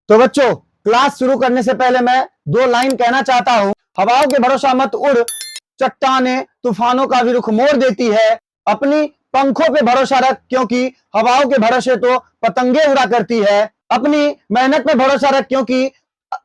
तो बच्चों, क्लास शुरू करने से पहले मैं दो लाइन कहना चाहता हूं। हवाओं के भरोसा मत उड़, चट्टाने तूफानों का भी रुख मोड़ देती है। अपनी पंखों पे भरोसा रख, क्योंकि हवाओं के भरोसे तो पतंगे उड़ा करती है। अपनी मेहनत पे भरोसा रख, क्योंकि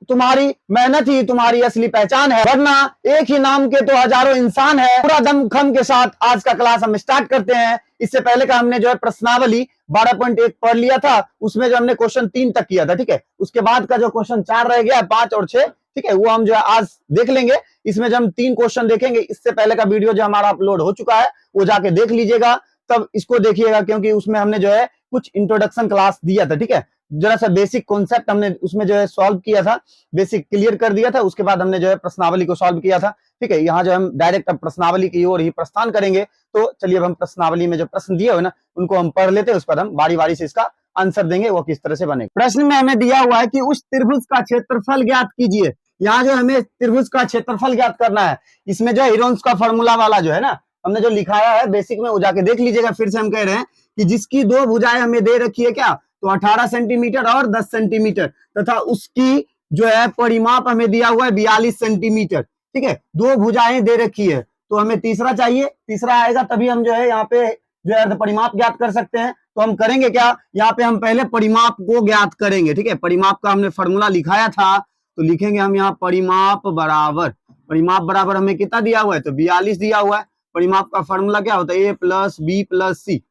तुम्हारी मेहनत ही तुम्हारी असली पहचान है, वरना एक ही नाम के तो हजारों इंसान है। पूरा दमखम के साथ आज का क्लास हम स्टार्ट करते हैं। इससे पहले का हमने जो है प्रश्नावली 12.1 पढ़ लिया था, उसमें जो हमने क्वेश्चन 3 तक किया था, ठीक है। उसके बाद का जो क्वेश्चन 4 रह गया, 5 और 6, ठीक है, वो हम जो है आज देख लेंगे। इसमें जो हम 3 क्वेश्चन देखेंगे, इससे पहले का वीडियो जो हमारा अपलोड हो चुका है वो जाके देख लीजिएगा, तब इसको देखिएगा, क्योंकि उसमें हमने जो है कुछ इंट्रोडक्शन क्लास दिया था, ठीक है। जरा सा बेसिक कॉन्सेप्ट हमने उसमें जो है सॉल्व किया था, बेसिक क्लियर कर दिया था। उसके बाद हमने जो है प्रश्नावली को सॉल्व किया था, ठीक है। यहाँ जो हम डायरेक्ट अब प्रश्नावली की ओर ही प्रस्थान करेंगे। तो चलिए अब हम प्रश्नावली में जो प्रश्न दिए हुए ना उनको हम पढ़ लेते हैं, उस पर हम बारी बारी से इसका आंसर देंगे, वो किस तरह से बनेगा। प्रश्न में हमें दिया हुआ है कि उस त्रिभुज का क्षेत्रफल ज्ञात कीजिए। यहाँ जो हमें त्रिभुज का क्षेत्रफल ज्ञात करना है, इसमें जो हीरोन्स का फॉर्मूला वाला जो है ना हमने जो लिखाया है बेसिक में, वो जाके देख लीजिएगा। फिर से हम कह रहे हैं कि जिसकी दो भुजाएं हमें दे रखी है, क्या तो 18 सेंटीमीटर और 10 सेंटीमीटर, तथा उसकी जो है परिमाप हमें दिया हुआ है 42 सेंटीमीटर, ठीक है। दो भुजाएं दे रखी है, तो हमें तीसरा चाहिए, तीसरा आएगा तभी हम जो है यहाँ पे जो है अर्ध परिमाप ज्ञात कर सकते हैं। तो हम करेंगे क्या, यहाँ पे हम पहले परिमाप को ज्ञात करेंगे, ठीक है। परिमाप का हमने फॉर्मूला लिखाया था, तो लिखेंगे हम यहाँ परिमाप बराबर हमें कितना दिया हुआ है, तो 42 दिया हुआ है। परिमाप का फॉर्मूला क्या होता है, ए प्लस बी प्लस सी,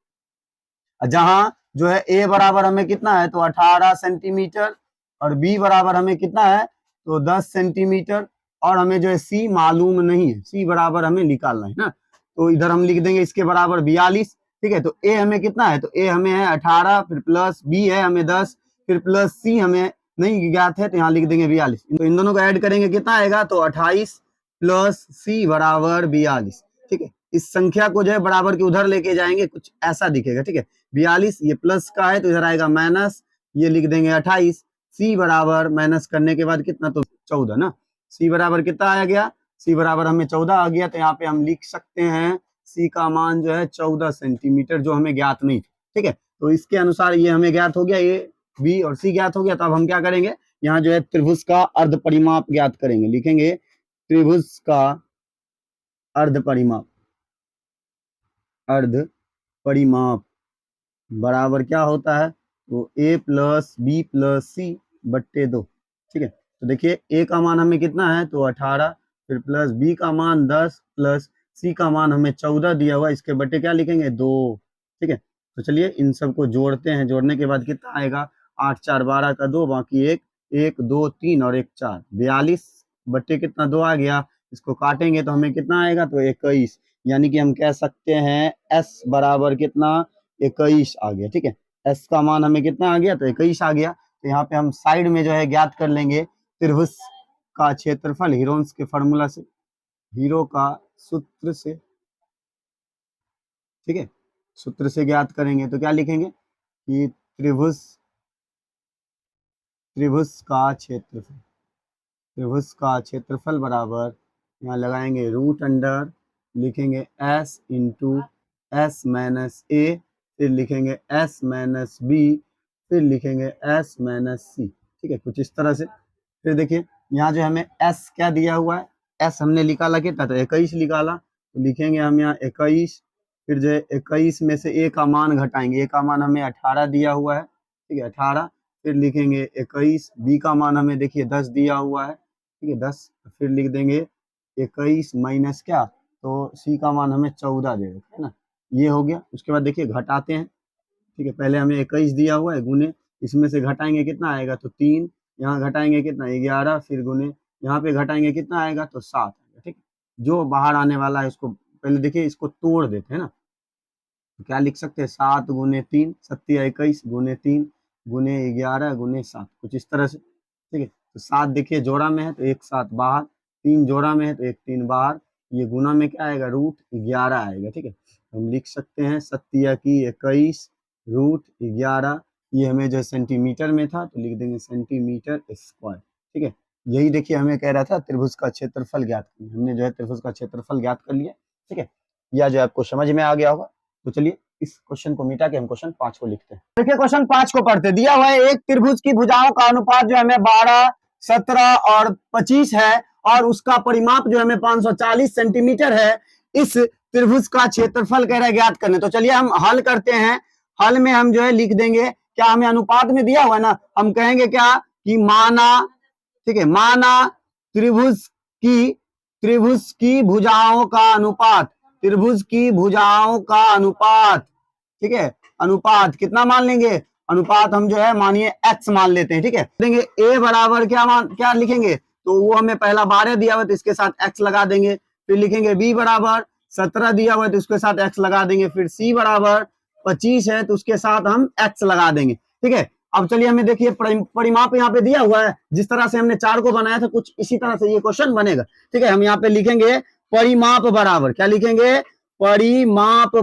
जहां जो है ए बराबर हमें कितना है, तो 18 सेंटीमीटर, और बी बराबर हमें कितना है, तो 10 सेंटीमीटर, और हमें जो है सी मालूम नहीं है, सी बराबर हमें निकालना है ना। तो इधर हम लिख देंगे इसके बराबर 42, ठीक है। तो ए हमें कितना है, तो ए हमें है 18, फिर प्लस बी है हमें 10, फिर प्लस सी हमें नहीं ज्ञात है, तो यहाँ लिख देंगे 42। तो इन दोनों को ऐड करेंगे कितना आएगा, तो 28 प्लस सी बराबर 42, ठीक है। इस संख्या को जो है बराबर के उधर लेके जाएंगे, कुछ ऐसा दिखेगा, ठीक है। 42 ये प्लस का है तो इधर आएगा माइनस, ये लिख देंगे 28। सी बराबर माइनस करने के बाद कितना, तो 14 ना। सी बराबर कितना आ गया, सी बराबर हमें 14 आ गया। तो यहाँ पे हम लिख सकते हैं सी का मान जो है 14 सेंटीमीटर, जो हमें ज्ञात नहीं था, ठीक है। तो इसके अनुसार ये हमें ज्ञात हो गया, ये बी और सी ज्ञात हो गया। तो अब हम क्या करेंगे, यहाँ जो है त्रिभुज का अर्ध परिमाप ज्ञात करेंगे। लिखेंगे त्रिभुज का अर्ध परिमाप बराबर क्या होता है, तो ए प्लस बी प्लस सी बट्टे 2, ठीक है। तो देखिए ए का मान हमें कितना है, तो 18, फिर प्लस बी का मान 10, प्लस सी का मान हमें 14 दिया हुआ, इसके बट्टे क्या लिखेंगे, 2, ठीक है। तो चलिए इन सबको जोड़ते हैं, जोड़ने के बाद कितना आएगा, 8 4 12 का 2, बाकी 1 1 2 3 और 1 4, 42 बट्टे कितना 2 आ गया। इसको काटेंगे तो हमें कितना आएगा, तो 21, यानी कि हम कह सकते हैं एस बराबर कितना, 21 आ गया, ठीक है। एस का मान हमें कितना आ गया, तो 21 आ गया। तो यहाँ पे हम साइड में जो है ज्ञात कर लेंगे त्रिभुज का क्षेत्रफल हीरोन्स के फॉर्मूला से, हीरो का सूत्र से, ठीक है, सूत्र से ज्ञात करेंगे। तो क्या लिखेंगे कि त्रिभुज का क्षेत्रफल बराबर, यहाँ लगाएंगे रूट अंडर, लिखेंगे एस इंटू एस माइनस ए, फिर लिखेंगे एस माइनस बी, फिर लिखेंगे एस माइनस सी, ठीक है, कुछ इस तरह से। फिर देखिए यहाँ जो हमें एस क्या दिया हुआ है, एस हमने निकाला कितना, तो 21 निकाला। तो लिखेंगे हम यहाँ 21, फिर जो 21 में से ए का मान घटाएंगे, ए का मान हमें 18 दिया हुआ है, ठीक है, 18। फिर लिखेंगे 21, बी का मान हमें देखिए 10 दिया हुआ है, ठीक है, 10। फिर लिख देंगे 21 माइनस क्या, तो सी का मान हमें 14 दे रखा है ना, ये हो गया। उसके बाद देखिए घटाते हैं, ठीक है, पहले हमें 21 दिया हुआ है, गुने इसमें से घटाएंगे कितना आएगा, तो 3, यहाँ घटाएंगे कितना 11, फिर गुने यहाँ पे घटाएंगे कितना आएगा, तो 7 आएगा, ठीक है। जो बाहर आने वाला है उसको पहले देखिए इसको तोड़ देते हैं ना, तो क्या लिख सकते हैं, 7 गुने 3 सत्या 21 गुने 3 गुने 11 गुने 7, कुछ इस तरह से, ठीक है। तो 7 देखिए जोड़ा में है तो 1 7 बाहर, 3 जोड़ा में है तो 1 3 बाहर, ये गुना में क्या आएगा, रूट 11 आएगा, ठीक है। हम लिख सकते हैं सत्या की 21 रूट 11, ये हमें जो सेंटीमीटर में था तो लिख देंगे सेंटीमीटर स्क्वायर, ठीक है। यही देखिए हमें कह रहा था त्रिभुज का क्षेत्रफल ज्ञात करिए, हमने जो है त्रिभुज का क्षेत्रफल ज्ञात कर लिया, ठीक है। या जो आपको समझ में आ गया होगा। तो चलिए इस क्वेश्चन को मिटा के हम क्वेश्चन 5 को लिखते हैं। देखिए क्वेश्चन 5 को पढ़ते। दिया हुआ है एक त्रिभुज की भुजाओं का अनुपात जो हमें 12, 17 और 25 है और उसका परिमाप जो हमें 540 सेंटीमीटर है। इस त्रिभुज का क्षेत्रफल कह रहा है ज्ञात करने। तो चलिए हम हल करते हैं। हल में हम जो है लिख देंगे, क्या हमें अनुपात में दिया हुआ है ना, हम कहेंगे क्या कि माना, ठीक है, माना त्रिभुज की भुजाओं का अनुपात, त्रिभुज की भुजाओं का अनुपात, ठीक है, अनुपात कितना मान लेंगे, अनुपात हम जो है मानिए x मान लेते हैं, ठीक है। देंगे a बराबर क्या लिखेंगे, तो वो हमें पहला 12 दिया हुआ है तो इसके साथ x लगा देंगे। फिर लिखेंगे b बराबर 17 दिया हुआ है तो उसके साथ x लगा देंगे। फिर c बराबर 25 है तो उसके साथ हम x लगा देंगे, ठीक है। अब चलिए हमें देखिए परिमाप यहाँ पे दिया हुआ है, जिस तरह से हमने 4 को बनाया था कुछ इसी तरह से ये क्वेश्चन बनेगा, ठीक है। हम यहाँ पे लिखेंगे परिमाप बराबर, क्या लिखेंगे, परिमाप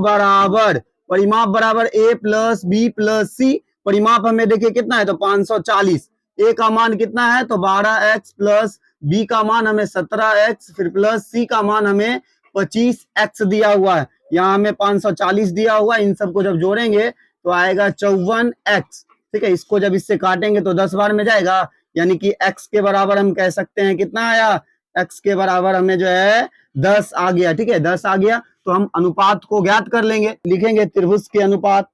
बराबर a प्लस बी प्लस सी। परिमाप हमें देखिए कितना है तो 540, a का मान कितना है तो 12x प्लस b का मान हमें 17x फिर प्लस c का मान हमें 25x दिया हुआ है। यहाँ हमें 540 दिया हुआ है, इन सबको जब जोड़ेंगे तो आएगा 54x, ठीक है। इसको जब इससे काटेंगे तो 10 बार में जाएगा, यानी कि x के बराबर हम कह सकते हैं कितना आया, x के बराबर हमें जो है 10 आ गया, ठीक है, 10 आ गया। तो हम अनुपात को ज्ञात कर लेंगे, लिखेंगे त्रिभुज के अनुपात,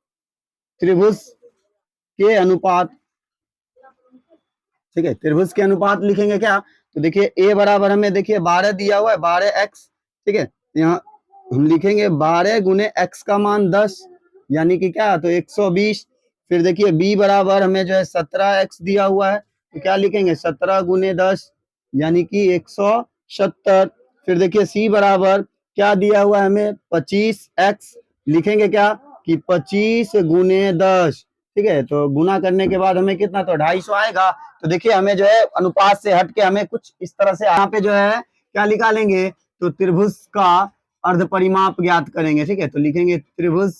ठीक है, त्रिभुज के अनुपात लिखेंगे क्या, तो देखिए a बराबर हमें देखिए 12 दिया हुआ है, 12x, ठीक है। यहाँ हम लिखेंगे 12 गुने x का मान 10, यानी कि क्या तो 120। फिर देखिए b बराबर हमें जो है 17x दिया हुआ है तो क्या लिखेंगे 17 गुने 10 यानी कि 170। फिर देखिए c बराबर क्या दिया हुआ है हमें 25x, लिखेंगे क्या कि 25 गुने 10, ठीक है। तो गुना करने के बाद हमें कितना तो 250 आएगा। तो देखिए हमें जो है अनुपात से हट के हमें कुछ इस तरह से यहाँ पे जो है क्या निकालेंगे तो त्रिभुज का अर्ध परिमाप ज्ञात करेंगे, ठीक है। तो लिखेंगे त्रिभुज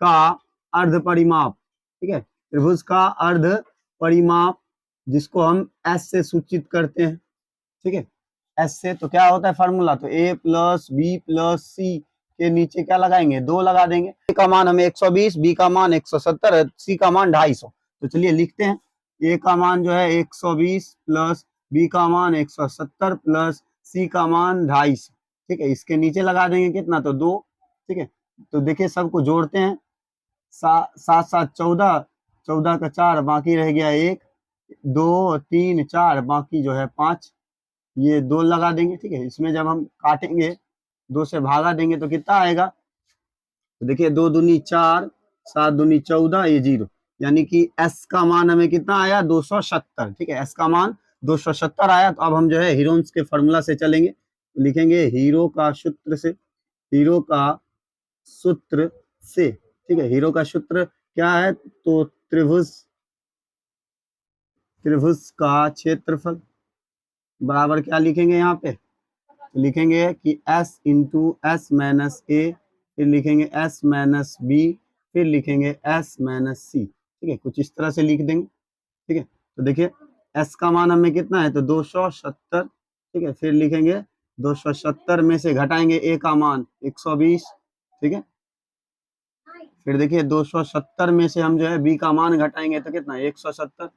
का अर्ध परिमाप, ठीक है, त्रिभुज का अर्ध परिमाप जिसको हम s से सूचित करते हैं, ठीक है, s से। तो क्या होता है फार्मूला, तो a प्लस बी प्लस सी के नीचे क्या लगाएंगे 2 लगा देंगे। a का मान हमें 120, b का मान 170 है, c का मान 250। तो चलिए लिखते हैं a का मान जो है 120 प्लस b का मान 170 प्लस c का मान 250, ठीक है। इसके नीचे लगा देंगे कितना तो 2, ठीक है। तो देखिए सबको जोड़ते हैं, 7 7 14, 14 का 4 बाकी रह गया 1, 2 3 4 बाकी जो है 5, ये 2 लगा देंगे, ठीक है। इसमें जब हम काटेंगे 2 से भागा देंगे तो कितना आएगा, तो देखिए 2 दूनी 4, 7 दूनी 14, ये 0, यानी कि s का मान हमें कितना आया 270, ठीक है, s का मान 270 आया। तो अब हम जो है हीरोन्स के फॉर्मूला से चलेंगे, तो लिखेंगे हीरो का सूत्र से, ठीक है। हीरो का सूत्र क्या है तो त्रिभुज का क्षेत्रफल बराबर क्या लिखेंगे यहाँ पे, तो लिखेंगे कि s इंटू एस माइनस ए, फिर लिखेंगे s माइनस बी, फिर लिखेंगे s माइनस सी, ठीक है, कुछ इस तरह से लिख देंगे, ठीक है। तो देखिए s का मान हमें कितना है तो 270, ठीक है। फिर लिखेंगे 270 में से घटाएंगे a का मान 120, ठीक है। फिर देखिए 270 में से हम जो है b का मान घटाएंगे तो कितना 170,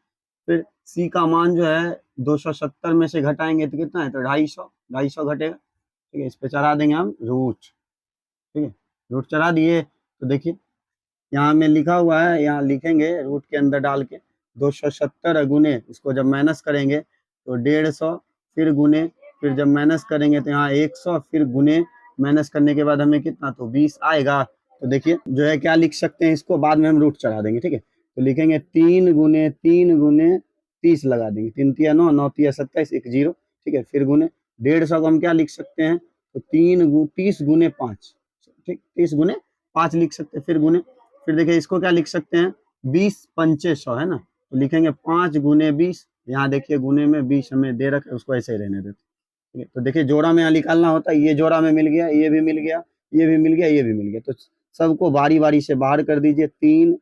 फिर c का मान जो है 270 में से घटाएंगे तो कितना है तो 250 घटेगा, ठीक है। इस पे चढ़ा देंगे हम रूट, ठीक है, रूट चढ़ा दिए। तो देखिए यहाँ में लिखा हुआ है, यहाँ लिखेंगे रूट के अंदर डाल के 270 गुने, इसको जब माइनस करेंगे तो 150, फिर गुने, फिर जब माइनस करेंगे तो यहाँ 100, फिर गुने, माइनस करने के बाद हमें कितना तो 20 आएगा। तो देखिए जो है क्या लिख सकते हैं, इसको बाद में हम रूट चढ़ा देंगे, ठीक है। तो लिखेंगे 3 गुने 30 लगा देंगे, 3 तिया 9, 9 तिया 27, 1 0, ठीक है। फिर गुने 150 को हम क्या लिख सकते हैं तो 30 गुने 5, ठीक, 30 गुने 5 लिख सकते हैं। फिर गुने, फिर देखिए इसको क्या लिख सकते हैं 20 पंचे 100 है ना, तो लिखेंगे 5 गुने 20, यहाँ देखिए गुने में 20 हमें दे रखे, उसको ऐसे ही रहने देते, ठीक है। तो देखिए जोड़ा में यहाँ निकालना होता है, ये जोड़ा में मिल गया, ये भी मिल गया, ये भी मिल गया, ये भी मिल गया, तो सबको बारी बारी से बाहर कर दीजिए। 3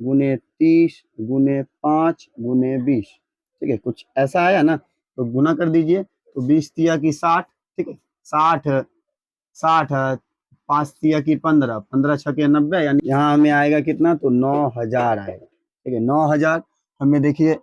गुने 30 गुने 5 गुने 20, ठीक है, कुछ ऐसा आया ना, तो गुना कर दीजिए, तो 20 तिया की 60, ठीक है, 60 5 तिया की 15, 15 छके 90, यानी यहाँ हमें आएगा कितना, तो 9000 आएगा। ठीक है, 9000 हमें देखिए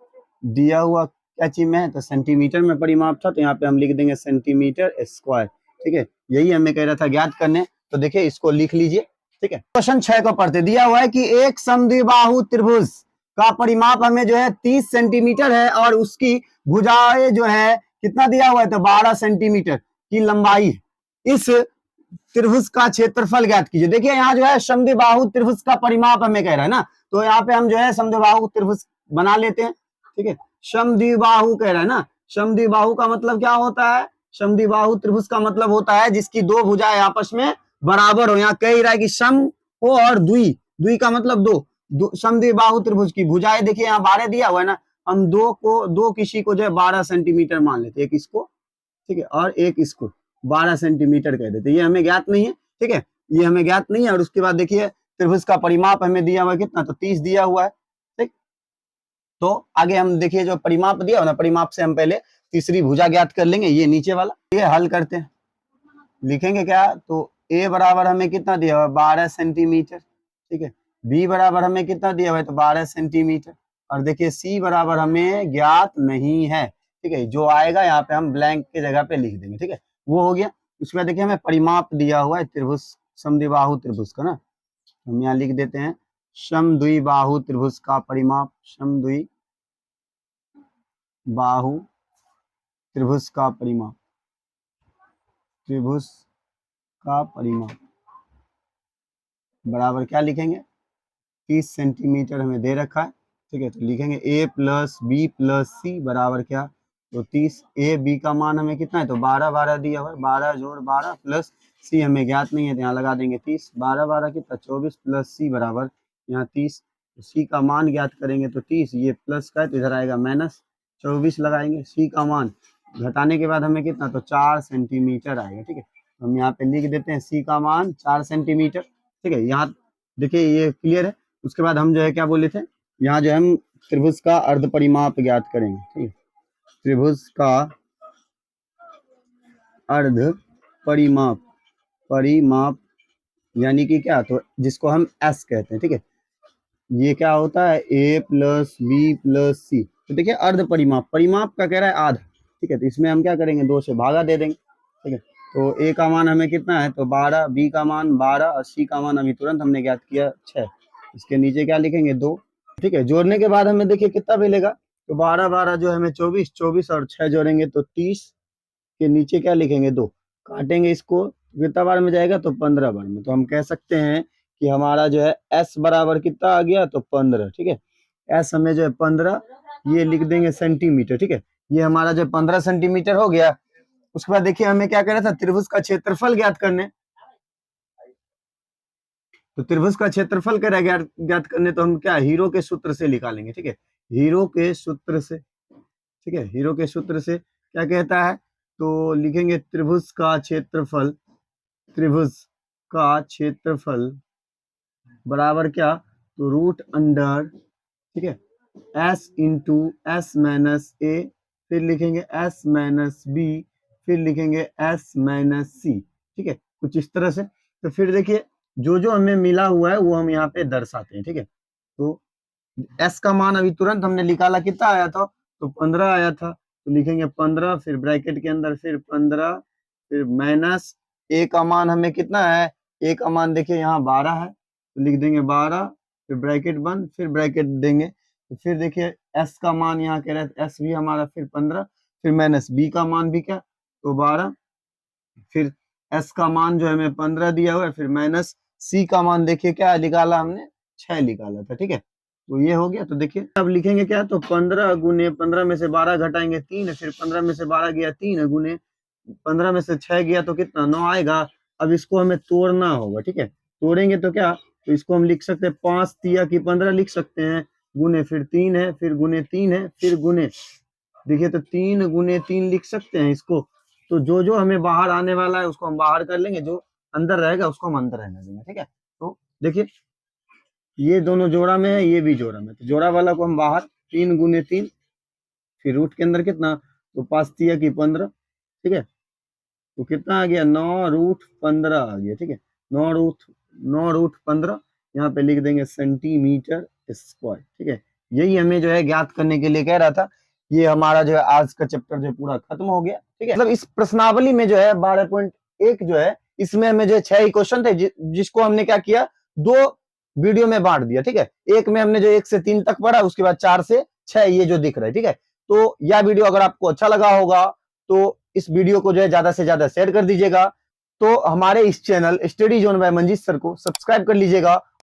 दिया हुआ क्या चीज में है, तो सेंटीमीटर में परिमाप था, तो यहाँ पे हम लिख देंगे सेंटीमीटर स्क्वायर। ठीक है, यही हमें कह रहा था ज्ञात करने, तो देखिए इसको लिख लीजिए। ठीक है, क्वेश्चन 6 को पढ़ते, दिया हुआ है कि एक समद्विबाहु त्रिभुज का परिमाप हमें जो है 30 सेंटीमीटर है और उसकी भुजाएं जो है कितना दिया हुआ है, तो 12 सेंटीमीटर की लंबाई है। इस त्रिभुज का क्षेत्रफल ज्ञात कीजिए। देखिए यहाँ जो है समद्विबाहु त्रिभुज का परिमाप हमें कह रहा है ना, तो यहाँ पे हम जो है समद्विबाहु त्रिभुज बना लेते हैं। ठीक है, समद्विबाहु कह रहा है ना, समद्विबाहु का मतलब क्या होता है, समद्विबाहु त्रिभुज का मतलब होता है जिसकी दो भुजाएं आपस में बराबर हो। यहाँ कह रहा है कि सम हो और द्वि, द्वि का मतलब दो, समद्विबाहु त्रिभुज की भुजाएं देखिए यहाँ 12 दिया हुआ है ना, हम दो किसी को जो है 12 सेंटीमीटर मान लेते, एक इसको, ठीक है, और एक इसको 12 सेंटीमीटर कह देते, ये हमें ज्ञात नहीं है। ठीक है, ये हमें ज्ञात नहीं है। और उसके बाद देखिए त्रिभुज का परिमाप हमें दिया हुआ है कितना, तो 30 दिया हुआ है। ठीक, तो आगे हम देखिए जो परिमाप दिया हुआ ना, परिमाप से हम पहले तीसरी भुजा ज्ञात कर लेंगे, ये नीचे वाला। ये हल करते हैं, लिखेंगे क्या, तो ए बराबर हमें कितना दिया हुआ है, 12 सेंटीमीटर। ठीक है, बी बराबर हमें कितना दिया हुआ है, तो 12 सेंटीमीटर। और देखिए सी बराबर हमें ज्ञात नहीं है। ठीक है, जो आएगा यहाँ पे हम ब्लैंक के जगह पे लिख देंगे। ठीक है, वो हो गया। उसके बाद देखिए हमें परिमाप दिया हुआ है त्रिभुज, समद्विबाहु त्रिभुज का ना, हम यहाँ लिख देते हैं समद्विबाहु त्रिभुज का परिमाप, समद्विबाहु त्रिभुज का परिमाप, त्रिभुज का परिमाप बराबर क्या लिखेंगे, 30 सेंटीमीटर हमें दे रखा है। ठीक है, तो लिखेंगे a प्लस बी प्लस सी बराबर क्या, तो 30। ए बी का मान हमें कितना है, तो 12 दिया हुआ है, 12 जोड़ 12 प्लस सी हमें ज्ञात नहीं है, तो यहाँ लगा देंगे 30, 12 कितना 24 प्लस सी बराबर यहाँ 30। तो सी का मान ज्ञात करेंगे तो 30, ये प्लस का है तो इधर आएगा माइनस 24 लगाएंगे। सी का मान घटाने के बाद हमें कितना, तो 4 सेंटीमीटर आएगा। ठीक है, हम यहाँ पे लिख देते हैं सी का मान 4 सेंटीमीटर। ठीक है, यहाँ देखिए ये क्लियर है। उसके बाद हम जो है क्या बोले थे, यहाँ जो हम त्रिभुज का अर्ध परिमाप ज्ञात करेंगे। ठीक है, त्रिभुज का अर्ध परिमाप यानी कि क्या, तो जिसको हम एस कहते हैं। ठीक है, ये क्या होता है, ए प्लस बी प्लस सी। तो देखिए अर्ध परिमाप, परिमाप का कह रहा है आधा। ठीक है, तो इसमें हम क्या करेंगे, 2 से भागा दे देंगे। ठीक है, तो ए का मान हमें कितना है, तो 12, बी का मान 12 और सी का मान अभी तुरंत हमने ज्ञात किया 6। इसके नीचे क्या लिखेंगे, 2। ठीक है, जोड़ने के बाद हमें देखिए कितना मिलेगा, तो 12 जो हमें 24, 24 और 6 जोड़ेंगे तो 30 के नीचे क्या लिखेंगे, 2। काटेंगे इसको, कितना बार में जाएगा, तो 15 बार में। तो हम कह सकते हैं कि हमारा जो है एस बराबर कितना आ गया, तो 15। ठीक है, एस हमें जो है 15, ये लिख देंगे सेंटीमीटर। ठीक है, ये हमारा जो 15 सेंटीमीटर हो गया। उसके बाद देखिए हमें क्या करना था, त्रिभुज का क्षेत्रफल ज्ञात करने, तो त्रिभुज का क्षेत्रफल ज्ञात करने, तो हम क्या हीरो के सूत्र से निकालेंगे। ठीक है, हीरो के सूत्र से। ठीक है, हीरो के सूत्र से क्या कहता है, तो लिखेंगे त्रिभुज का क्षेत्रफल, त्रिभुज का क्षेत्रफल बराबर क्या, तो रूट अंडर, ठीक है, एस इंटू एस माइनस ए, फिर लिखेंगे एस माइनस बी, फिर लिखेंगे एस माइनस सी। ठीक है, कुछ इस तरह से। तो फिर देखिए जो जो हमें मिला हुआ है वो हम यहाँ पे दर्शाते हैं। ठीक है, तो एस का मान अभी तुरंत हमने निकाला, कितना आया था, तो 15 आया था। तो लिखेंगे 15, फिर ब्रैकेट के अंदर फिर 15, फिर माइनस ए का मान हमें कितना है, ए का मान देखिए यहाँ 12 है, तो लिख देंगे 12, फिर ब्रैकेट बंद, फिर ब्रैकेट देंगे। तो फिर देखिए एस का मान यहाँ कह रहे हैं, एस भी हमारा फिर 15, फिर माइनस बी का मान भी क्या, तो 12, फिर एस का मान जो है हमें 15 दिया हुआ है, फिर माइनस सी का मान देखिए क्या निकाला हमने, 6 निकाला था। ठीक है, तो ये हो गया। तो देखिए अब लिखेंगे क्या, तो 15 गुने 15 में से 12 घटाएंगे 3, फिर 15 में से 12 गया 3 गुने 15 में से 6 गया तो कितना, 9 आएगा। अब इसको हमें तोड़ना होगा। ठीक है, तोड़ेंगे तो क्या, तो इसको हम लिख सकते हैं 5 तिया की 15 लिख सकते हैं, गुने फिर 3 है, फिर गुने 3 है, फिर गुने, देखिए तो 3 गुने 3 लिख सकते हैं इसको। तो जो जो हमें बाहर आने वाला है उसको हम बाहर कर लेंगे, जो अंदर रहेगा उसको हम अंदर रहने देंगे। ठीक है, तो देखिए ये दोनों जोड़ा में है, ये भी जोड़ा में, तो जोड़ा वाला को हम बाहर, 3 गुने 3, फिर रूट के अंदर कितना, तो 5 तिया की 15। ठीक है, तो कितना आ गया, 9 रूट 15 आ गया। ठीक है, 9 रूट 15, यहाँ पे लिख देंगे सेंटीमीटर स्क्वायर। ठीक है, यही हमें जो है ज्ञात करने के लिए कह रहा था। ये हमारा जो है आज का चैप्टर जो पूरा खत्म हो गया। ठीक है, मतलब इस प्रश्नावली में जो है 12.1 जो है, इसमें हमें जो है 6 ही क्वेश्चन थे, जिसको हमने क्या किया, 2 वीडियो में बांट दिया। ठीक है, एक में हमने जो 1 से 3 तक पढ़ा, उसके बाद 4 से 6 ये जो दिख रहा है। ठीक है, तो यह वीडियो अगर आपको अच्छा लगा होगा तो इस वीडियो को जो है ज्यादा से ज्यादा शेयर कर दीजिएगा। तो हमारे इस channel study zone by Manjeet sir को सब्सक्राइब कर लीजिएगा